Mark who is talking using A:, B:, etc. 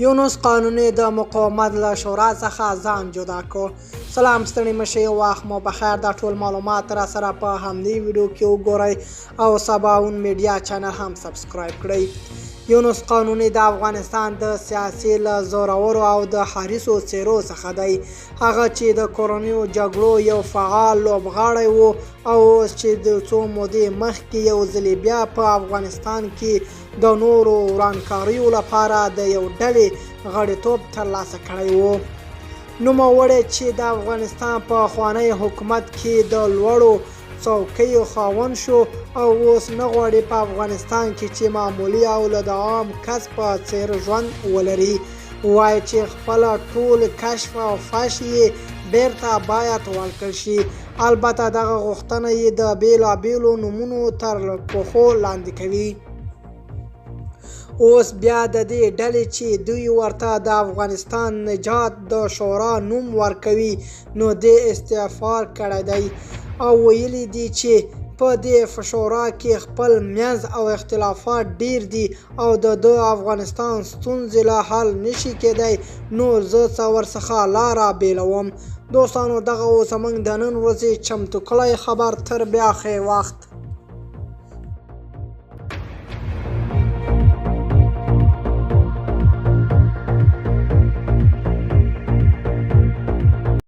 A: یونس قانوني د مقاومت له شورا څخه ځان جدا کړ. سلام ستړي مشئ، وخت مو بخیر. دا ټول معلومات را سره په همدې ویډیو کې وګورئ او سباون میډیا چینل هم سبسکرایب کړئ. یونس قانوني د افغانستان د سیاسي له زورورو او د حریصو څیرو څخه دی. هغه چې د کورنیو جګړو یو فعال لوبغاړی و او اوس چې د څو مودې مخکې یو ځلې بیا په افغانستان کې د نورو ورانکاریو لپاره د یو ډلې غړیتوب ترلاسه کړی و. نوموړی چې د افغانستان په پخوانی حکومت کې د لوړو څوکیو خاوند شو او اوس نه غواړي په افغانستان کې چې معمولي او له د عام کس په څیر ژوند ولري. وایي چې خپله ټول کشف او فش یې بیرته باید ورکړل شي. البته دغه غوښتنه یې د بیلابیلو نومونو تر پښو لاندې کوي. اوس بیا د دې ډلې چې دوی ورته د افغانستان نجات د شورا نوم ورکوي نو دې استعفا کړی دی او ویلي دي چې په دې شورا کې خپل منځ او اختلافات ډیر دي او د افغانستان ستونزې لا حل نشي کېدی. نو زه څه ورڅخه لاره بیلوم. دوستانو، دغه زموږ د نن ورځې چمتو کړی خبر. تر بیا ښه وخت.